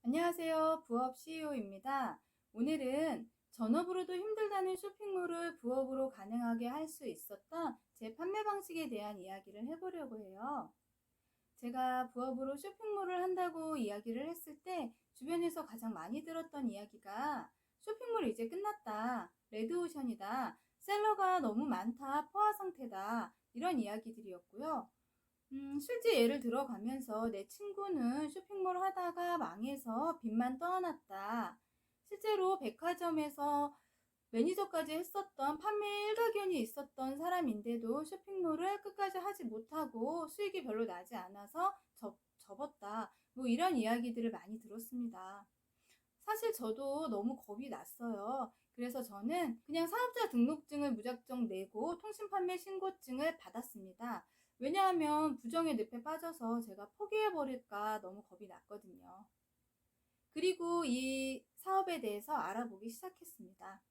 안녕하세요. 부업 CEO입니다. 오늘은 전업으로도 힘들다는 쇼핑몰을 부업으로 가능하게 할 수 있었던 제 판매 방식에 대한 이야기를 해보려고 해요. 제가 부업으로 쇼핑몰을 한다고 이야기를 했을 때 주변에서 가장 많이 들었던 이야기가 쇼핑몰 이제 끝났다. 레드오션이다. 셀러가 너무 많다. 포화 상태다. 이런 이야기들이었고요. 실제 예를 들어가면서 내 친구는 쇼핑몰 하다가 망해서 빚만 떠안았다. 실제로 백화점에서 매니저까지 했었던 판매 일가견이 있었던 사람인데도 쇼핑몰을 끝까지 하지 못하고 수익이 별로 나지 않아서 접었다. 뭐 이런 이야기들을 많이 들었습니다. 사실 저도 너무 겁이 났어요. 그래서 저는 그냥 사업자 등록증을 무작정 내고 통신판매 신고증을 받았습니다. 왜냐하면 부정의 늪에 빠져서 제가 포기해버릴까 너무 겁이 났거든요. 그리고 이 사업에 대해서 알아보기 시작했습니다.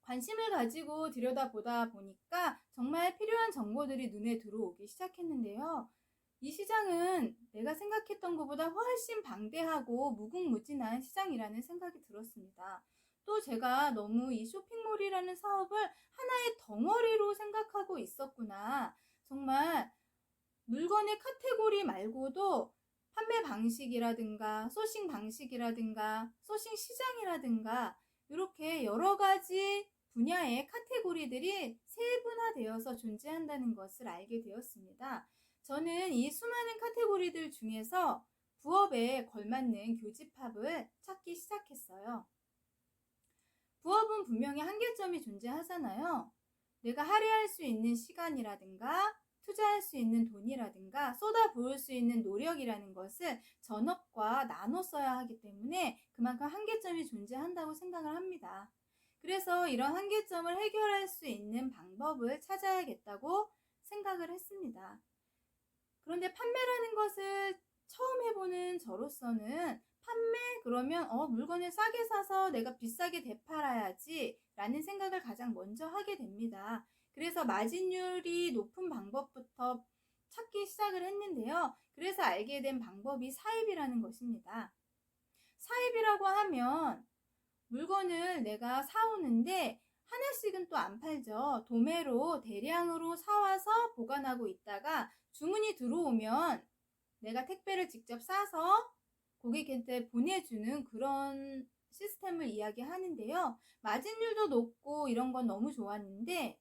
관심을 가지고 들여다보다 보니까 정말 필요한 정보들이 눈에 들어오기 시작했는데요. 이 시장은 내가 생각했던 것보다 훨씬 방대하고 무궁무진한 시장이라는 생각이 들었습니다. 또 제가 너무 이 쇼핑몰이라는 사업을 하나의 덩어리로 생각하고 있었구나. 정말 물건의 카테고리 말고도 판매 방식이라든가 소싱 방식이라든가 소싱 시장이라든가 이렇게 여러 가지 분야의 카테고리들이 세분화되어서 존재한다는 것을 알게 되었습니다. 저는 이 수많은 카테고리들 중에서 부업에 걸맞는 교집합을 찾기 시작했어요. 부업은 분명히 한계점이 존재하잖아요. 내가 할애할 수 있는 시간이라든가 투자할 수 있는 돈이라든가 쏟아부을 수 있는 노력이라는 것을 전업과 나눠 써야 하기 때문에 그만큼 한계점이 존재한다고 생각을 합니다. 그래서 이런 한계점을 해결할 수 있는 방법을 찾아야겠다고 생각을 했습니다. 그런데 판매라는 것을 처음 해보는 저로서는 판매 그러면 물건을 싸게 사서 내가 비싸게 되팔아야지 라는 생각을 가장 먼저 하게 됩니다. 그래서 마진율이 높은 방법부터 찾기 시작을 했는데요. 그래서 알게 된 방법이 사입이라는 것입니다. 사입이라고 하면 물건을 내가 사오는데 하나씩은 또 안 팔죠. 도매로 대량으로 사와서 보관하고 있다가 주문이 들어오면 내가 택배를 직접 싸서 고객한테 보내주는 그런 시스템을 이야기하는데요. 마진율도 높고 이런 건 너무 좋았는데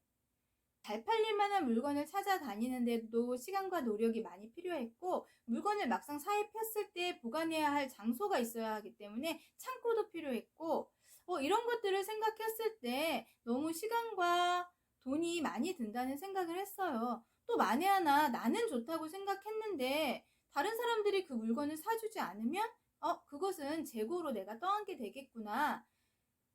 잘 팔릴 만한 물건을 찾아다니는데도 시간과 노력이 많이 필요했고 물건을 막상 사입했을 때 보관해야 할 장소가 있어야 하기 때문에 창고도 필요했고 이런 것들을 생각했을 때 너무 시간과 돈이 많이 든다는 생각을 했어요. 또 만에 하나 나는 좋다고 생각했는데 다른 사람들이 그 물건을 사주지 않으면 그것은 재고로 내가 떠안게 되겠구나.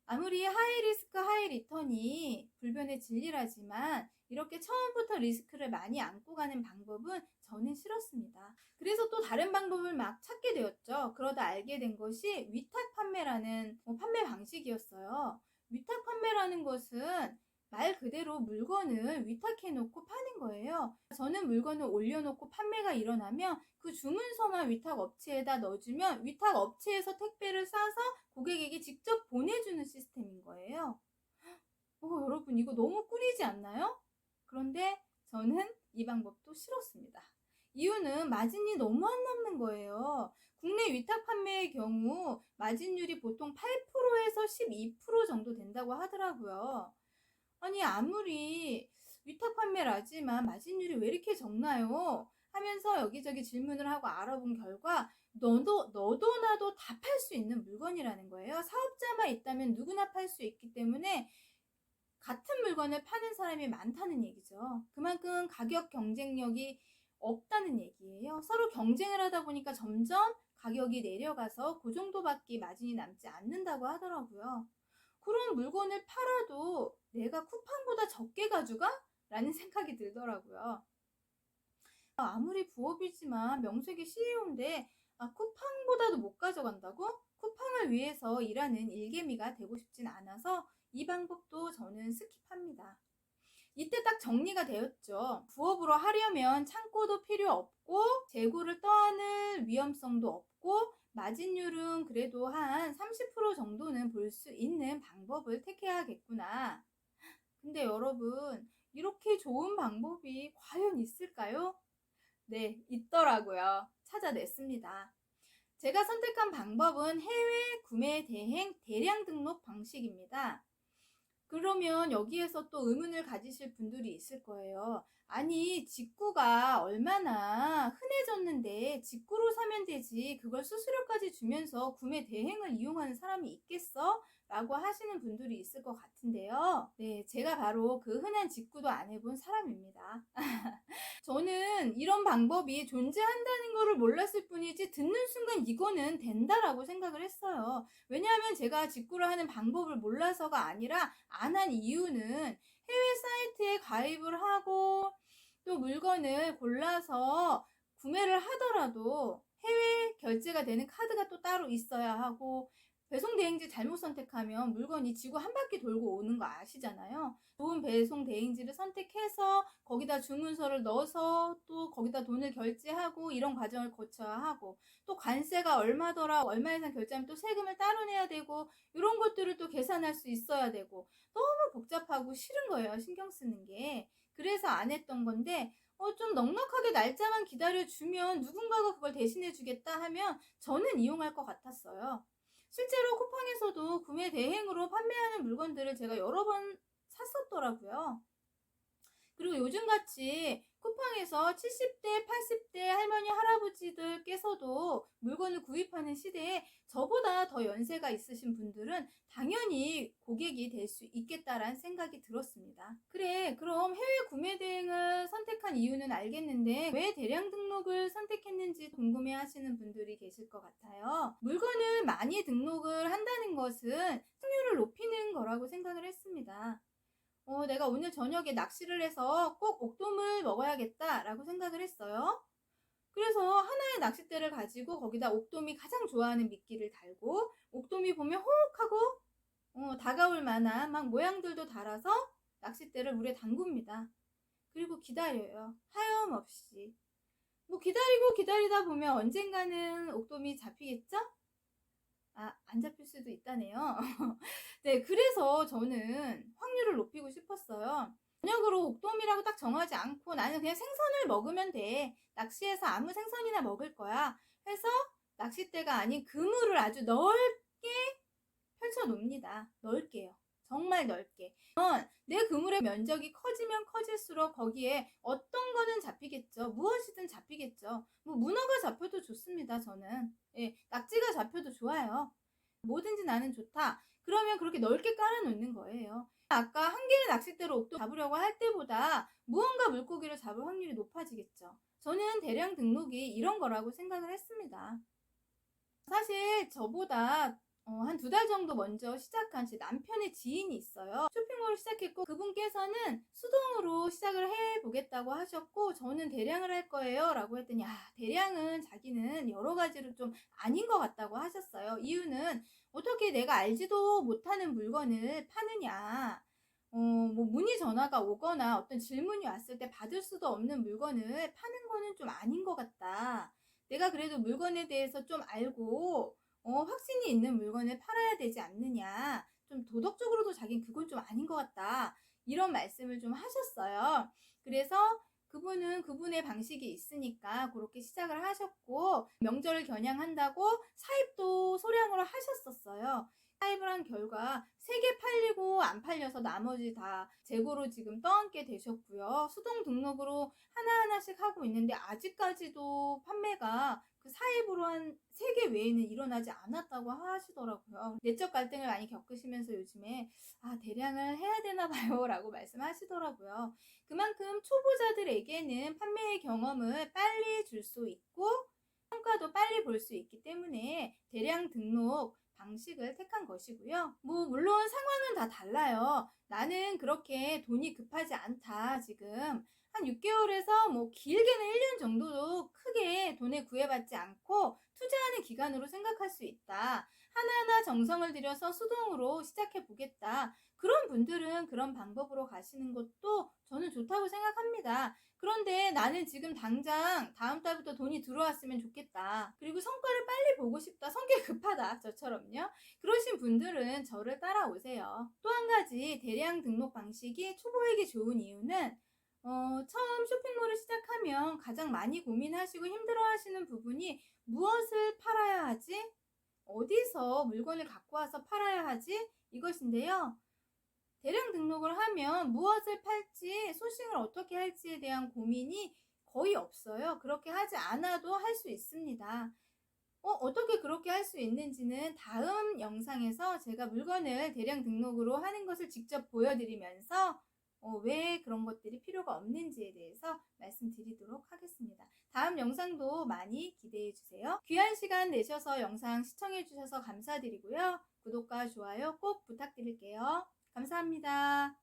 아무리 하이 리스크 하이 리턴이 불변의 진리라지만 이렇게 처음부터 리스크를 많이 안고 가는 방법은 저는 싫었습니다. 그래서 또 다른 방법을 막 찾게 되었죠. 그러다 알게 된 것이 위탁 판매라는 판매 방식이었어요. 위탁 판매라는 것은 말 그대로 물건을 위탁해놓고 파는 거예요. 저는 물건을 올려놓고 판매가 일어나면 그 주문서만 위탁 업체에다 넣어주면 위탁 업체에서 택배를 싸서 고객에게 직접 보내주는 시스템인 거예요. 여러분 이거 너무 꿀이지 않나요? 그런데 저는 이 방법도 싫었습니다. 이유는 마진이 너무 안 남는 거예요. 국내 위탁 판매의 경우 마진율이 보통 8%에서 12% 정도 된다고 하더라고요. 아니 아무리 위탁 판매라지만 마진율이 왜 이렇게 적나요? 하면서 여기저기 질문을 하고 알아본 결과 너도 나도 다 팔 수 있는 물건이라는 거예요. 사업자만 있다면 누구나 팔 수 있기 때문에 같은 물건을 파는 사람이 많다는 얘기죠. 그만큼 가격 경쟁력이 없다는 얘기예요. 서로 경쟁을 하다 보니까 점점 가격이 내려가서 그 정도밖에 마진이 남지 않는다고 하더라고요. 그런 물건을 팔아도 내가 쿠팡보다 적게 가져가? 라는 생각이 들더라고요. 아무리 부업이지만 명색이 CEO인데 쿠팡보다도 못 가져간다고? 쿠팡을 위해서 일하는 일개미가 되고 싶진 않아서 이 방법도 저는 스킵합니다. 이때 딱 정리가 되었죠. 부업으로 하려면 창고도 필요 없고 재고를 떠안을 위험성도 없고 마진율은 그래도 한 30% 정도는 볼 수 있는 방법을 택해야겠구나. 근데 여러분, 이렇게 좋은 방법이 과연 있을까요? 네, 있더라고요. 찾아냈습니다. 제가 선택한 방법은 해외 구매 대행 대량 등록 방식입니다. 그러면 여기에서 또 의문을 가지실 분들이 있을 거예요. 아니, 직구가 얼마나 흔해졌는데 직구로 사면 되지 그걸 수수료까지 주면서 구매 대행을 이용하는 사람이 있겠어? 라고 하시는 분들이 있을 것 같은데요. 네, 제가 바로 그 흔한 직구도 안 해본 사람입니다. 저는 이런 방법이 존재한다는 것을 몰랐을 뿐이지 듣는 순간 이거는 된다라고 생각을 했어요. 왜냐하면 제가 직구를 하는 방법을 몰라서가 아니라 안 한 이유는 해외 사이트에 가입을 하고 또 물건을 골라서 구매를 하더라도 해외 결제가 되는 카드가 또 따로 있어야 하고 배송 대행지 잘못 선택하면 물건이 지구 한 바퀴 돌고 오는 거 아시잖아요. 좋은 배송 대행지를 선택해서 거기다 주문서를 넣어서 또 거기다 돈을 결제하고 이런 과정을 거쳐야 하고 또 관세가 얼마더라, 얼마 이상 결제하면 또 세금을 따로 내야 되고 이런 것들을 또 계산할 수 있어야 되고 너무 복잡하고 싫은 거예요. 신경 쓰는 게. 그래서 안 했던 건데 좀 넉넉하게 날짜만 기다려주면 누군가가 그걸 대신해 주겠다 하면 저는 이용할 것 같았어요. 실제로 쿠팡에서도 구매 대행으로 판매하는 물건들을 제가 여러 번 샀었더라고요. 그리고 요즘같이 쿠팡에서 70대, 80대 할머니, 할아버지들께서도 물건을 구입하는 시대에 저보다 더 연세가 있으신 분들은 당연히 고객이 될 수 있겠다라는 생각이 들었습니다. 그래, 그럼 해외 구매 대행을 선택한 이유는 알겠는데 왜 대량 등록을 선택했는지 궁금해 하시는 분들이 계실 것 같아요. 물건을 많이 등록을 한다는 것은 승률을 높이는 거라고 생각을 했습니다. 내가 오늘 저녁에 낚시를 해서 꼭 옥돔을 먹어야겠다라고 생각을 했어요. 그래서 하나의 낚싯대를 가지고 거기다 옥돔이 가장 좋아하는 미끼를 달고 옥돔이 보면 호흡하고 다가올 만한 막 모양들도 달아서 낚싯대를 물에 담굽니다. 그리고 기다려요. 하염없이. 뭐 기다리고 기다리다 보면 언젠가는 옥돔이 잡히겠죠? 안 잡힐 수도 있다네요. 네, 그래서 저는 확률을 높이고 싶었어요. 저녁으로 옥돔이라고 딱 정하지 않고 나는 그냥 생선을 먹으면 돼. 낚시해서 아무 생선이나 먹을 거야. 해서 낚싯대가 아닌 그물을 아주 넓게 펼쳐 놓습니다. 넓게요. 정말 넓게. 내 그물의 면적이 커지면 커질수록 거기에 어떤 거는 잡히겠죠. 무엇이든 잡히겠죠. 뭐 문어가 잡혀도 좋습니다. 저는. 예, 낙지가 잡혀도 좋아요. 뭐든지 나는 좋다. 그러면 그렇게 넓게 깔아놓는 거예요. 아까 한 개의 낚싯대로 옥돔 잡으려고 할 때보다 무언가 물고기를 잡을 확률이 높아지겠죠. 저는 대량 등록이 이런 거라고 생각을 했습니다. 사실 저보다 한 2달 정도 먼저 시작한 제 남편의 지인이 있어요. 쇼핑몰을 시작했고 그분께서는 수동으로 시작을 해보겠다고 하셨고 저는 대량을 할 거예요 라고 했더니 대량은 자기는 여러 가지로 좀 아닌 것 같다고 하셨어요. 이유는 어떻게 내가 알지도 못하는 물건을 파느냐, 뭐 문의 전화가 오거나 어떤 질문이 왔을 때 받을 수도 없는 물건을 파는 거는 좀 아닌 것 같다. 내가 그래도 물건에 대해서 좀 알고 확신이 있는 물건을 팔아야 되지 않느냐. 좀 도덕적으로도 자기는 그건 좀 아닌 것 같다. 이런 말씀을 좀 하셨어요. 그래서 그분은 그분의 방식이 있으니까 그렇게 시작을 하셨고 명절을 겨냥한다고 사입도 소량으로 하셨었어요. 사입을 한 결과 3개 팔리고 안 팔려서 나머지 다 재고로 지금 떠안게 되셨고요. 수동 등록으로 하나하나씩 하고 있는데 아직까지도 판매가 그 사입으로 한 3개 외에는 일어나지 않았다고 하시더라고요. 내적 갈등을 많이 겪으시면서 요즘에 대량을 해야 되나 봐요 라고 말씀하시더라고요. 그만큼 초보자들에게는 판매의 경험을 빨리 줄 수 있고 성과도 빨리 볼 수 있기 때문에 대량 등록 방식을 택한 것이고요. 뭐 물론 상황은 다 달라요. 나는 그렇게 돈이 급하지 않다 지금 한 6개월에서 뭐 길게는 1년 정도도 크게 돈에 구애받지 않고 투자하는 기간으로 생각할 수 있다. 하나하나 정성을 들여서 수동으로 시작해 보겠다. 그런 분들은 그런 방법으로 가시는 것도 저는 좋다고 생각합니다. 그런데 나는 지금 당장 다음 달부터 돈이 들어왔으면 좋겠다. 그리고 성과를 빨리 보고 싶다. 성격이 급하다. 저처럼요. 그러신 분들은 저를 따라오세요. 또 한 가지 대량 등록 방식이 초보에게 좋은 이유는 처음 쇼핑몰을 시작하면 가장 많이 고민하시고 힘들어하시는 부분이 무엇을 팔아야 하지? 어디서 물건을 갖고 와서 팔아야 하지? 이것인데요. 대량 등록을 하면 무엇을 팔지, 소싱을 어떻게 할지에 대한 고민이 거의 없어요. 그렇게 하지 않아도 할 수 있습니다. 어떻게 그렇게 할 수 있는지는 다음 영상에서 제가 물건을 대량 등록으로 하는 것을 직접 보여드리면서 왜 그런 것들이 필요가 없는지에 대해서 말씀드리도록 하겠습니다. 다음 영상도 많이 기대해 주세요. 귀한 시간 내셔서 영상 시청해 주셔서 감사드리고요. 구독과 좋아요 꼭 부탁드릴게요. 감사합니다.